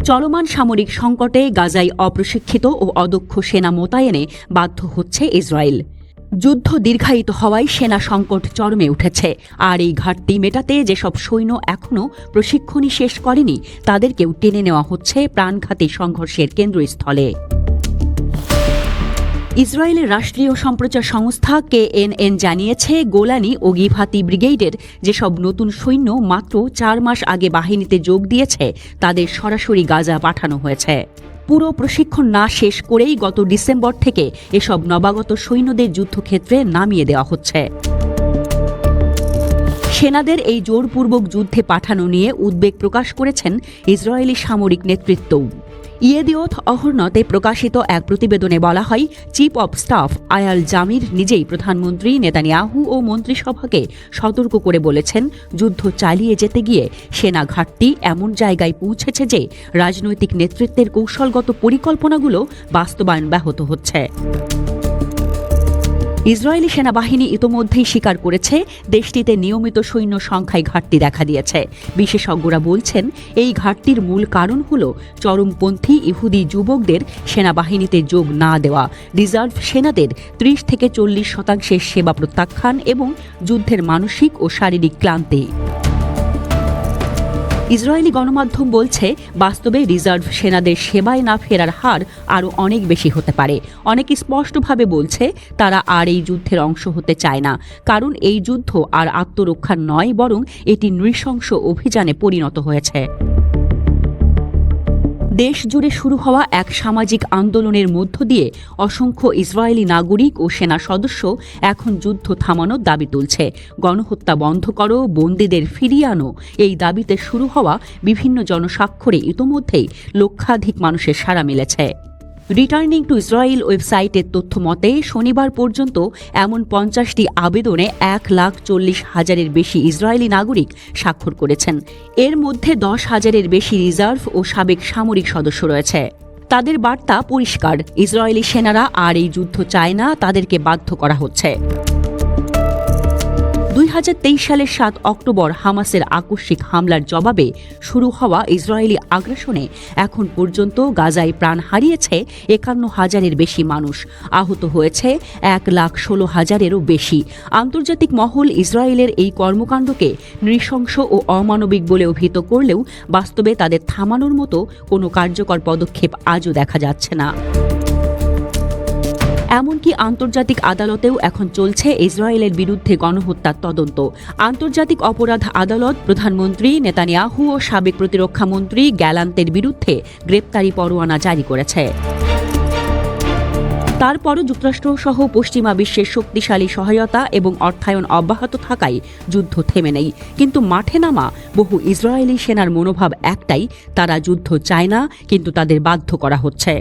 চলমান সামরিক সংকটে গাজায় অপ্রশিক্ষিত ও অদক্ষ সেনা মোতায়েনে বাধ্য হচ্ছে ইসরায়েল। যুদ্ধ দীর্ঘায়িত হওয়ায় সেনা সংকট চরমে উঠেছে, আর এই ঘাটতি মেটাতে যেসব সৈন্য এখনও প্রশিক্ষণই শেষ করেনি তাদেরকেও টেনে নেওয়া হচ্ছে প্রাণঘাতী সংঘর্ষের কেন্দ্রস্থলে। ইসরায়েলের রাষ্ট্রীয় সম্প্রচার সংস্থা KNN জানিয়েছে, গোলানি ও গিভাতি ব্রিগেডের যেসব নতুন সৈন্য মাত্র 4 মাস আগে বাহিনীতে যোগ দিয়েছে তাদের সরাসরি গাজা পাঠানো হয়েছে। পুরো প্রশিক্ষণ না শেষ করেই গত ডিসেম্বর থেকে এসব নবাগত সৈন্যদের যুদ্ধক্ষেত্রে নামিয়ে দেওয়া হচ্ছে। সেনাদের এই জোরপূর্বক যুদ্ধে পাঠানো নিয়ে উদ্বেগ প্রকাশ করেছেন ইসরায়েলি সামরিক নেতৃত্বও। ইয়েদিওথ অহরনতে প্রকাশিত এক প্রতিবেদনে বলা হয়, চিফ অব স্টাফ আয়াল জামির নিজেই প্রধানমন্ত্রী নেতানিয়াহু ও মন্ত্রিসভাকে সতর্ক করে বলেছেন, যুদ্ধ চালিয়ে যেতে গিয়ে সেনা ঘাটতি এমন জায়গায় পৌঁছেছে যে রাজনৈতিক নেতৃত্বের কৌশলগত পরিকল্পনাগুলো বাস্তবায়ন ব্যাহত হচ্ছে। ইসরায়েলি সেনাবাহিনী ইতোমধ্যেই স্বীকার করেছে, দেশটিতে নিয়মিত সৈন্য সংখ্যায় ঘাটতি দেখা দিয়েছে। বিশেষজ্ঞরা বলছেন, এই ঘাটতির মূল কারণ হল চরমপন্থী ইহুদি যুবকদের সেনাবাহিনীতে যোগ না দেওয়া, রিজার্ভ সেনাদের 30 থেকে 40% সেবা প্রত্যাখ্যান এবং যুদ্ধের মানসিক ও শারীরিক ক্লান্তি। ইসরায়েলি গণমাধ্যম বলছে, বাস্তবে রিজার্ভ সেনাদের সেবায় না ফেরার হার আরও অনেক বেশি হতে পারে। অনেকে স্পষ্টভাবে বলছে তারা আর এই যুদ্ধের অংশ হতে চায় না, কারণ এই যুদ্ধ আর আত্মরক্ষার নয়, বরং এটি নৃশংস অভিযানে পরিণত হয়েছে। দেশ জুড়ে শুরু হওয়া এক সামাজিক আন্দোলনের মধ্য দিয়ে অসংখ্য ইসরায়েলি নাগরিক ও সেনা সদস্য এখন যুদ্ধ থামানোর দাবি তুলছে। গণহত্যা বন্ধ করো, বন্দীদের ফিরিয়ে আনো, এই দাবিতে শুরু হওয়া বিভিন্ন জনস্বাক্ষরে ইতোমধ্যেই লক্ষাধিক মানুষের সাড়া মিলেছে। রিটার্নিং টু ইসরায়েল ওয়েবসাইটের তথ্য মতে শনিবার পর্যন্ত এমন 50টি আবেদনে 1,40,000-এর বেশি ইসরায়েলি নাগরিক স্বাক্ষর করেছেন। এর মধ্যে 10,000-এর বেশি রিজার্ভ ও সাবেক সামরিক সদস্য রয়েছে। তাদের বার্তা পরিষ্কার, ইসরায়েলি সেনারা আর এই যুদ্ধ চায় না, তাদেরকে বাধ্য করা হচ্ছে। 2023 সালের 7 অক্টোবর হামাসের আকস্মিক হামলার জবাবে শুরু হওয়া ইসরায়েলি আগ্রাসনে এখন পর্যন্ত গাজায় প্রাণ হারিয়েছে 51,000-এর বেশি মানুষ, আহত হয়েছে 1,16,000-এরও বেশি। আন্তর্জাতিক মহল ইসরায়েলের এই কর্মকাণ্ডকে নৃশংস ও অমানবিক বলে অভিহিত করলেও বাস্তবে তাদের থামানোর মতো কোনো কার্যকর পদক্ষেপ আজও দেখা যাচ্ছে না। এমনকি আন্তর্জাতিক আদালতেও এখন চলছে ইসরায়েলের বিরুদ্ধে গণহত্যার তদন্ত। আন্তর্জাতিক অপরাধ আদালত প্রধানমন্ত্রী নেতানিয়াহু ও সাবেক প্রতিরক্ষা মন্ত্রী গ্যালান্তের বিরুদ্ধে গ্রেপ্তারি পরোয়ানা জারি করেছে। তারপরও যুক্তরাষ্ট্রসহ পশ্চিমা বিশ্বের শক্তিশালী সহায়তা এবং অর্থায়ন অব্যাহত থাকায় যুদ্ধ থেমে নেই। কিন্তু মাঠে নামা বহু ইসরায়েলি সেনার মনোভাব একটাই, তারা যুদ্ধ চায় না, কিন্তু তাদের বাধ্য করা হচ্ছে।